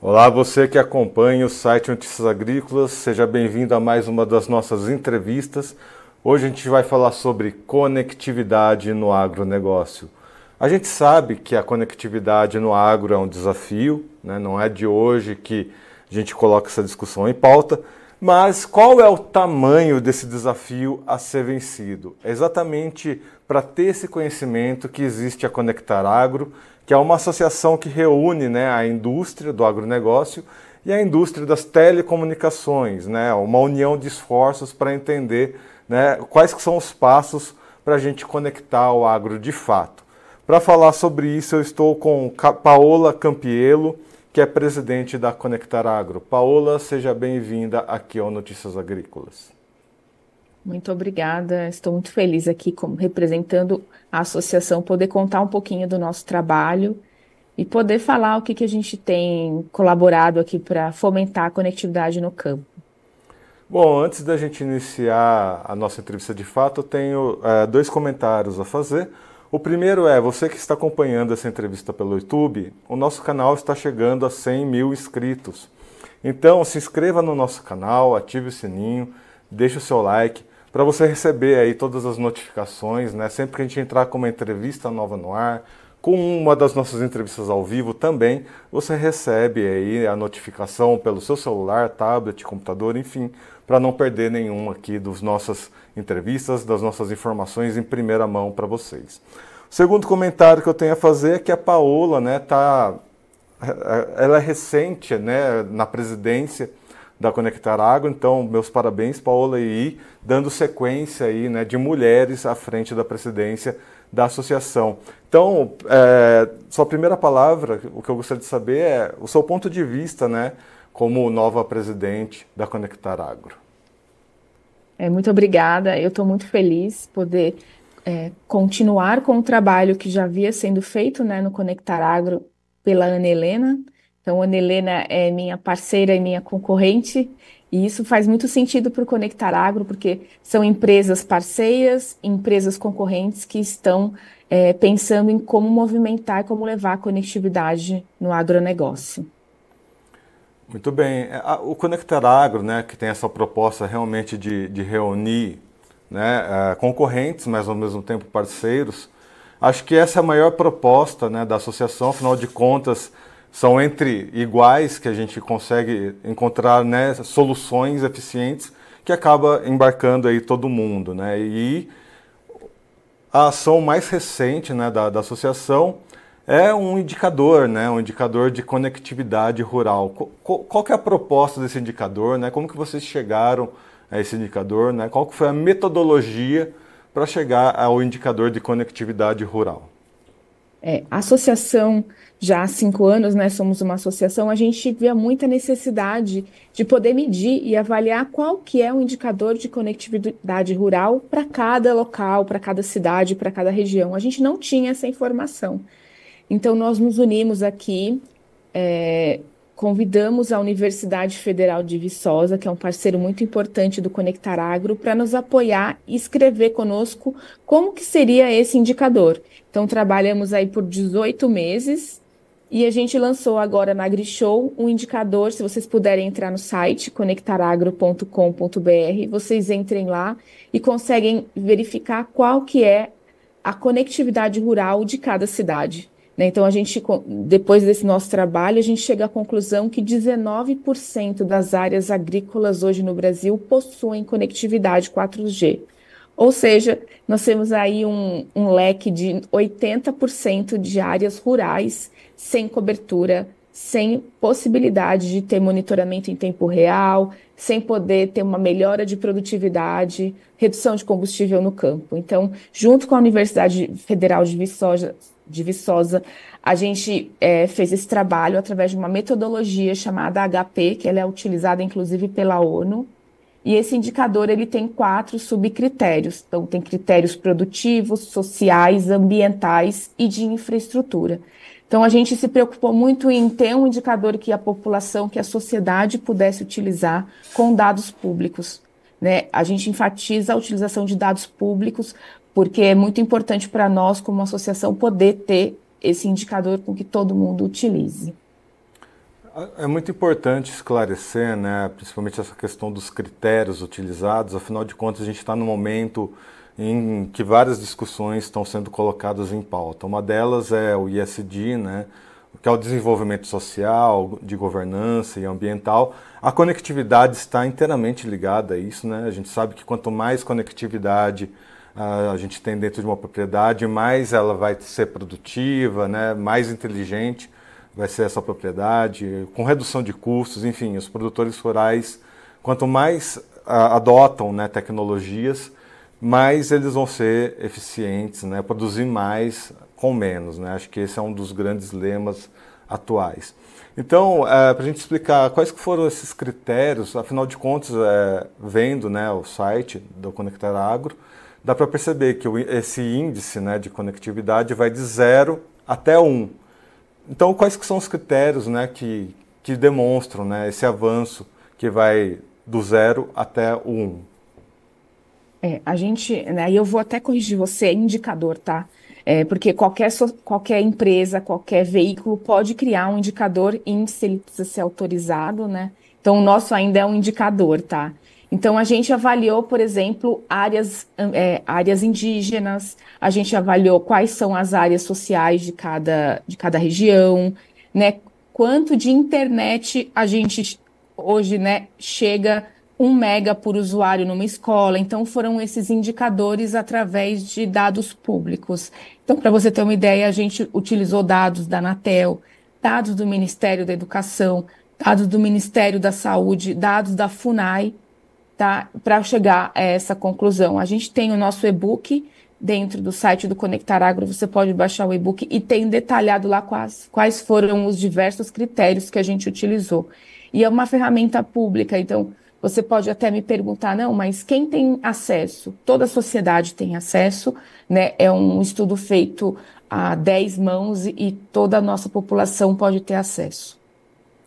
Olá, você que acompanha o site Notícias Agrícolas, seja bem-vindo a mais uma das nossas entrevistas. Hoje a gente vai falar sobre conectividade no agronegócio. A gente sabe que a conectividade no agro é um desafio, né? Não é de hoje que a gente coloca essa discussão em pauta, mas qual é o tamanho desse desafio a ser vencido? É exatamente para ter esse conhecimento que existe a Conectar Agro, que é uma associação que reúne, né, a indústria do agronegócio e a indústria das telecomunicações, né, uma união de esforços para entender, né, quais que são os passos para a gente conectar o agro de fato. Para falar sobre isso, eu estou com Paola Campiello, que é presidente da Conectar Agro. Paola, seja bem-vinda aqui ao Notícias Agrícolas. Muito obrigada. Estou muito feliz aqui como representando a associação, poder contar um pouquinho do nosso trabalho e poder falar o que a gente tem colaborado aqui para fomentar a conectividade no campo. Bom, antes da gente iniciar a nossa entrevista de fato, eu tenho dois comentários a fazer. O primeiro é, você que está acompanhando essa entrevista pelo YouTube, o nosso canal está chegando a 100 mil inscritos. Então, se inscreva no nosso canal, ative o sininho, deixe o seu like, para você receber aí todas as notificações, né? Sempre que a gente entrar com uma entrevista nova no ar, com uma das nossas entrevistas ao vivo também, você recebe aí a notificação pelo seu celular, tablet, computador, enfim, para não perder nenhum aqui das nossas entrevistas, das nossas informações em primeira mão para vocês. O segundo comentário que eu tenho a fazer é que a Paola, né, ela é recente, né, na presidência da Conectar Agro, então meus parabéns, Paola, e dando sequência aí, né, de mulheres à frente da presidência da associação. Então, sua primeira palavra, o que eu gostaria de saber é o seu ponto de vista, né, como nova presidente da Conectar Agro. Muito obrigada. Eu estou muito feliz poder continuar com o trabalho que já havia sendo feito, né, no Conectar Agro pela Ana Helena. Então, a Ana Helena é minha parceira e minha concorrente, e isso faz muito sentido para o Conectar Agro, porque são empresas parceiras, empresas concorrentes que estão pensando em como movimentar e como levar a conectividade no agronegócio. Muito bem. O Conectar Agro, né, que tem essa proposta realmente de reunir, né, concorrentes, mas ao mesmo tempo parceiros, acho que essa é a maior proposta, né, da associação. Afinal de contas, são entre iguais que a gente consegue encontrar, né, soluções eficientes que acaba embarcando aí todo mundo, né? E a ação mais recente, né, da associação é um indicador, né, um indicador de conectividade rural. Qual que é a proposta desse indicador, né? Como que vocês chegaram a esse indicador, né? Qual que foi a metodologia para chegar ao indicador de conectividade rural? A associação, já há 5 anos, né, somos uma associação, a gente vê muita necessidade de poder medir e avaliar qual que é o indicador de conectividade rural para cada local, para cada cidade, para cada região. A gente não tinha essa informação. Então, nós nos unimos aqui, é, convidamos a Universidade Federal de Viçosa, que é um parceiro muito importante do Conectar Agro, para nos apoiar e escrever conosco como que seria esse indicador. Então, trabalhamos aí por 18 meses e a gente lançou agora na AgriShow um indicador. Se vocês puderem entrar no site conectaragro.com.br, vocês entrem lá e conseguem verificar qual que é a conectividade rural de cada cidade, né? Então, depois desse nosso trabalho, a gente chega à conclusão que 19% das áreas agrícolas hoje no Brasil possuem conectividade 4G. Ou seja, nós temos aí um leque de 80% de áreas rurais sem cobertura, sem possibilidade de ter monitoramento em tempo real, sem poder ter uma melhora de produtividade, redução de combustível no campo. Então, junto com a Universidade Federal de Viçosa, a gente fez esse trabalho através de uma metodologia chamada HP, que ela é utilizada inclusive pela ONU, e esse indicador ele tem 4 subcritérios. Então, tem critérios produtivos, sociais, ambientais e de infraestrutura. Então, a gente se preocupou muito em ter um indicador que a população, que a sociedade pudesse utilizar com dados públicos, né? A gente enfatiza a utilização de dados públicos, porque é muito importante para nós, como associação, poder ter esse indicador com que todo mundo utilize. É muito importante esclarecer, né, principalmente essa questão dos critérios utilizados. Afinal de contas, a gente está num momento em que várias discussões estão sendo colocadas em pauta. Uma delas é o ISD, né, que é o desenvolvimento social, de governança e ambiental. A conectividade está inteiramente ligada a isso, né? A gente sabe que quanto mais conectividade a gente tem dentro de uma propriedade, mais ela vai ser produtiva, né, mais inteligente vai ser essa propriedade, com redução de custos, enfim, os produtores rurais, quanto mais adotam, né, tecnologias, mais eles vão ser eficientes, né, produzir mais com menos, né? Acho que esse é um dos grandes lemas atuais. Então, para a gente explicar quais que foram esses critérios, afinal de contas, vendo, né, o site do Conectar Agro, dá para perceber que esse índice, né, de conectividade vai de 0 até 1. Então, quais que são os critérios, né, que demonstram, né, esse avanço que vai do 0 até o 1? A gente, né, e eu vou até corrigir você, é indicador, tá? Porque qualquer empresa, qualquer veículo pode criar um indicador, índice, ele precisa ser autorizado, né? Então, o nosso ainda é um indicador, tá? Então, a gente avaliou, por exemplo, áreas indígenas, a gente avaliou quais são as áreas sociais de cada região, né? Quanto de internet a gente hoje, né, chega 1 mega por usuário numa escola. Então, foram esses indicadores através de dados públicos. Então, para você ter uma ideia, a gente utilizou dados da Anatel, dados do Ministério da Educação, dados do Ministério da Saúde, dados da FUNAI, tá? Para chegar a essa conclusão. A gente tem o nosso e-book dentro do site do Conectar Agro, você pode baixar o e-book e tem detalhado lá quais foram os diversos critérios que a gente utilizou. E é uma ferramenta pública, então você pode até me perguntar, não, mas quem tem acesso? Toda a sociedade tem acesso, né? É um estudo feito a 10 mãos e toda a nossa população pode ter acesso.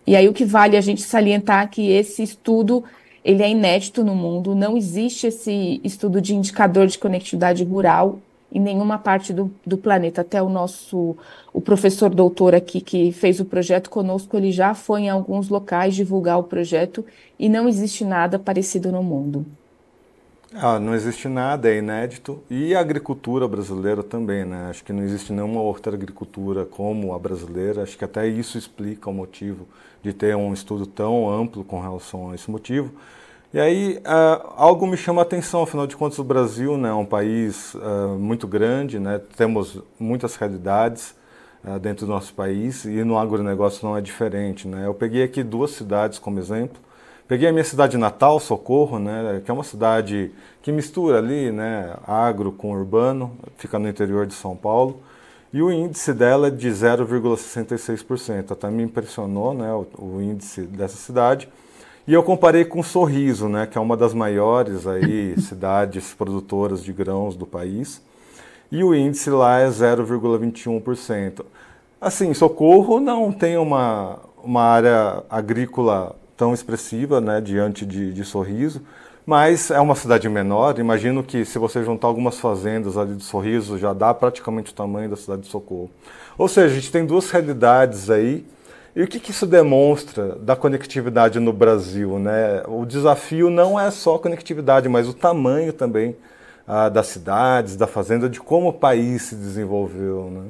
E aí o que vale a gente salientar que esse estudo, ele é inédito no mundo, não existe esse estudo de indicador de conectividade rural em nenhuma parte do planeta. Até o professor doutor aqui que fez o projeto conosco, ele já foi em alguns locais divulgar o projeto e não existe nada parecido no mundo. Não existe nada, é inédito. E a agricultura brasileira também, né? Acho que não existe nenhuma outra agricultura como a brasileira. Acho que até isso explica o motivo de ter um estudo tão amplo com relação a esse motivo. E aí, algo me chama a atenção, afinal de contas, o Brasil, né, é um país muito grande, né? Temos muitas realidades dentro do nosso país e no agronegócio não é diferente, né? Eu peguei aqui 2 cidades como exemplo. Peguei a minha cidade natal, Socorro, né, que é uma cidade que mistura ali, né, agro com urbano, fica no interior de São Paulo, e o índice dela é de 0,66%. Até me impressionou, né, o índice dessa cidade. E eu comparei com Sorriso, né, que é uma das maiores aí, cidades produtoras de grãos do país, e o índice lá é 0,21%. Assim, Socorro não tem uma área agrícola tão expressiva, né, diante de Sorriso, mas é uma cidade menor. Imagino que se você juntar algumas fazendas ali de Sorriso, já dá praticamente o tamanho da cidade de Socorro. Ou seja, a gente tem 2 realidades aí. E o que isso demonstra da conectividade no Brasil, né? O desafio não é só a conectividade, mas o tamanho também das cidades, da fazenda, de como o país se desenvolveu, né?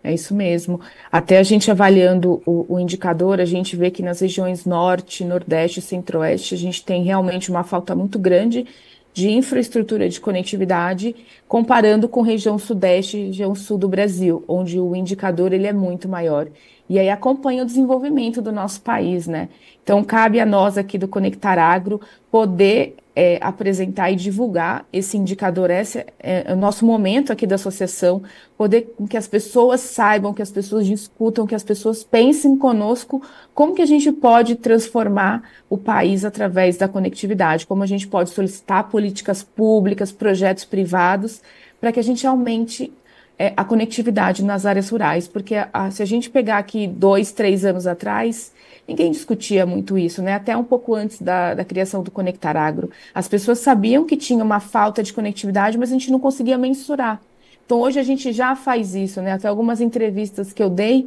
É isso mesmo. Até a gente avaliando o indicador, a gente vê que nas regiões norte, nordeste e centro-oeste, a gente tem realmente uma falta muito grande de infraestrutura de conectividade, comparando com região sudeste e região sul do Brasil, onde o indicador ele é muito maior. E aí acompanha o desenvolvimento do nosso país, né? Então, cabe a nós aqui do Conectar Agro poder apresentar e divulgar esse indicador. Esse é o nosso momento aqui da associação, poder que as pessoas saibam, que as pessoas discutam, que as pessoas pensem conosco como que a gente pode transformar o país através da conectividade, como a gente pode solicitar políticas públicas, projetos privados, para que a gente aumente a conectividade nas áreas rurais, porque se a gente pegar aqui 2, 3 anos atrás, ninguém discutia muito isso, né? Até um pouco antes da criação do Conectar Agro. As pessoas sabiam que tinha uma falta de conectividade, mas a gente não conseguia mensurar. Então, hoje a gente já faz isso, né? Até algumas entrevistas que eu dei,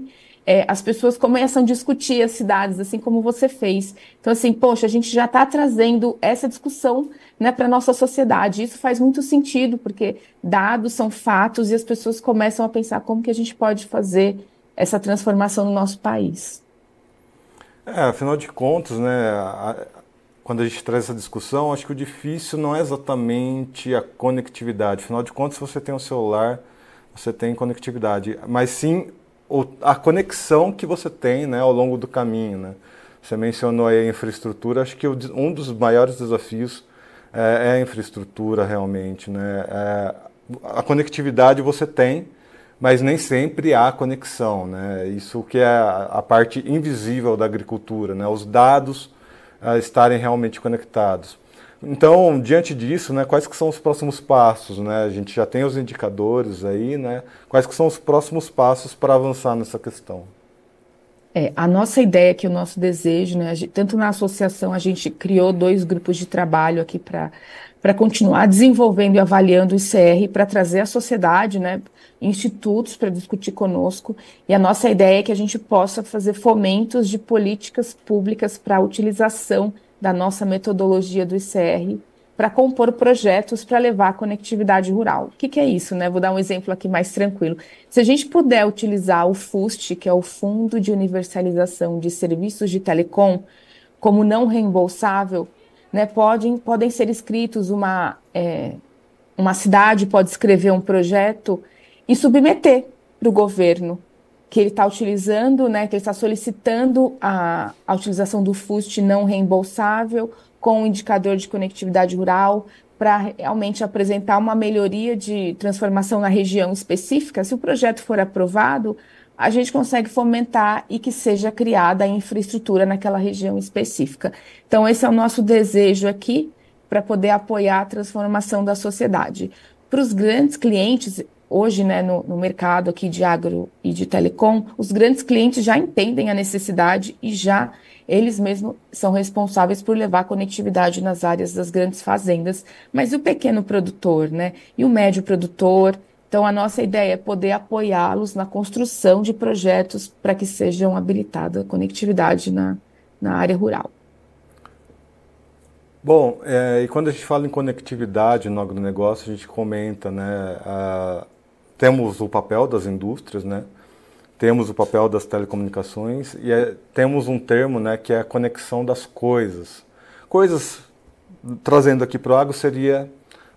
as pessoas começam a discutir as cidades, assim como você fez. Então, assim, poxa, a gente já está trazendo essa discussão, né, para a nossa sociedade. Isso faz muito sentido, porque dados são fatos e as pessoas começam a pensar como que a gente pode fazer essa transformação no nosso país. Afinal de contas, né, quando a gente traz essa discussão, acho que o difícil não é exatamente a conectividade. Afinal de contas, se você tem um celular, você tem conectividade, mas sim a conexão que você tem, né, ao longo do caminho, né? Você mencionou aí a infraestrutura, acho que um dos maiores desafios é a infraestrutura realmente, né? A conectividade você tem, mas nem sempre há conexão, né? Isso que é a parte invisível da agricultura, né? Os dados estarem realmente conectados. Então, diante disso, né, quais que são os próximos passos, né? A gente já tem os indicadores aí, né? Quais que são os próximos passos para avançar nessa questão? A nossa ideia aqui, o nosso desejo, né, tanto na associação, a gente criou 2 grupos de trabalho aqui para continuar desenvolvendo e avaliando o ICR, para trazer à sociedade, né, institutos para discutir conosco. E a nossa ideia é que a gente possa fazer fomentos de políticas públicas para a utilização da nossa metodologia do ICR para compor projetos para levar a conectividade rural. O que é isso, né? Vou dar um exemplo aqui mais tranquilo. Se a gente puder utilizar o FUST, que é o Fundo de Universalização de Serviços de Telecom, como não reembolsável, né, podem ser inscritos uma cidade pode escrever um projeto e submeter para o governo que ele está utilizando, né, que ele está solicitando a utilização do FUST não reembolsável com o indicador de conectividade rural para realmente apresentar uma melhoria de transformação na região específica. Se o projeto for aprovado, a gente consegue fomentar e que seja criada a infraestrutura naquela região específica. Então, esse é o nosso desejo aqui para poder apoiar a transformação da sociedade. Para os grandes clientes, hoje, né, no mercado aqui de agro e de telecom, os grandes clientes já entendem a necessidade e já eles mesmos são responsáveis por levar conectividade nas áreas das grandes fazendas. Mas e o pequeno produtor, né? E o médio produtor? Então, a nossa ideia é poder apoiá-los na construção de projetos para que sejam habilitada a conectividade na área rural. Bom, e quando a gente fala em conectividade no agronegócio, a gente comenta, né, temos o papel das indústrias, né, temos o papel das telecomunicações e temos um termo, né, que é a conexão das coisas. Coisas, trazendo aqui para o agro, seria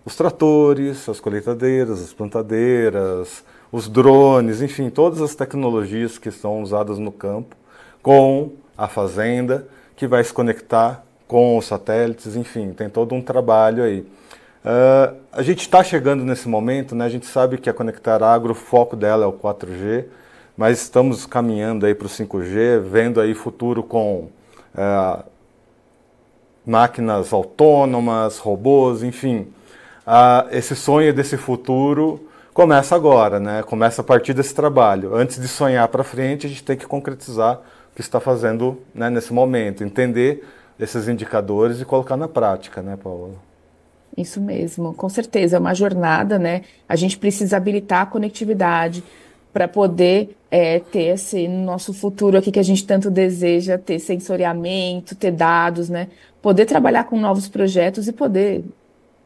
os tratores, as colheitadeiras, as plantadeiras, os drones, enfim, todas as tecnologias que são usadas no campo com a fazenda, que vai se conectar com os satélites, enfim, tem todo um trabalho aí. A gente está chegando nesse momento, né? A gente sabe que a Conectar Agro, o foco dela é o 4G, mas estamos caminhando aí para o 5G, vendo aí futuro com máquinas autônomas, robôs, enfim. Esse sonho desse futuro começa agora, né? Começa a partir desse trabalho. Antes de sonhar para frente, a gente tem que concretizar o que está fazendo, né, nesse momento, entender esses indicadores e colocar na prática, né, Paola? Isso mesmo, com certeza, é uma jornada, né? A gente precisa habilitar a conectividade para poder ter esse no nosso futuro aqui que a gente tanto deseja, ter sensoriamento, ter dados, né? Poder trabalhar com novos projetos e poder,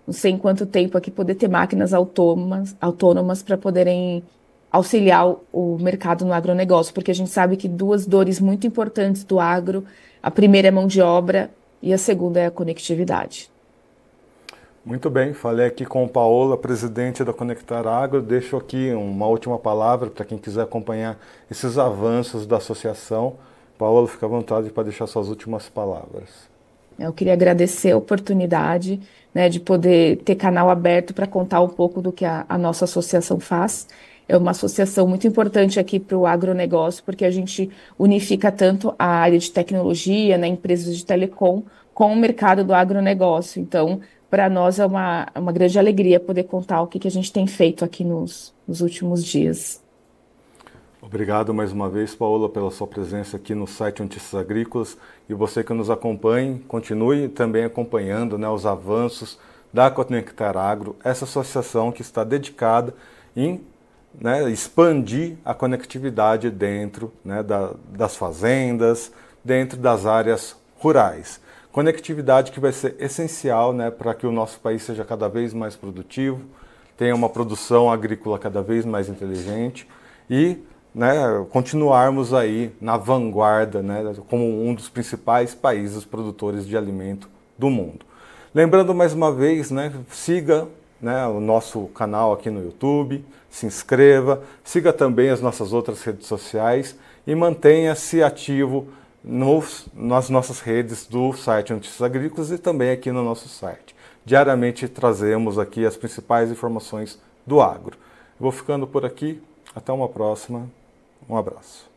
não sei em quanto tempo aqui, poder ter máquinas autônomas para poderem auxiliar o mercado no agronegócio, porque a gente sabe que 2 dores muito importantes do agro, a primeira é mão de obra e a segunda é a conectividade. Muito bem, falei aqui com Paola, presidente da Conectar Agro. Deixo aqui uma última palavra para quem quiser acompanhar esses avanços da associação. Paola, fica à vontade para deixar suas últimas palavras. Eu queria agradecer a oportunidade, né, de poder ter canal aberto para contar um pouco do que a nossa associação faz. É uma associação muito importante aqui para o agronegócio, porque a gente unifica tanto a área de tecnologia, né, empresas de telecom, com o mercado do agronegócio. Então, para nós é uma grande alegria poder contar o que a gente tem feito aqui nos últimos dias. Obrigado mais uma vez, Paola, pela sua presença aqui no site Notícias Agrícolas. E você que nos acompanhe, continue também acompanhando, né, os avanços da Conectar Agro, essa associação que está dedicada em né, expandir a conectividade dentro, né, das fazendas, dentro das áreas rurais. Conectividade que vai ser essencial, né, para que o nosso país seja cada vez mais produtivo, tenha uma produção agrícola cada vez mais inteligente e, né, continuarmos aí na vanguarda, né, como um dos principais países produtores de alimento do mundo. Lembrando mais uma vez, né, siga, né, o nosso canal aqui no YouTube, se inscreva, siga também as nossas outras redes sociais e mantenha-se ativo nas nossas redes do site Notícias Agrícolas e também aqui no nosso site. Diariamente trazemos aqui as principais informações do agro. Vou ficando por aqui, até uma próxima, um abraço.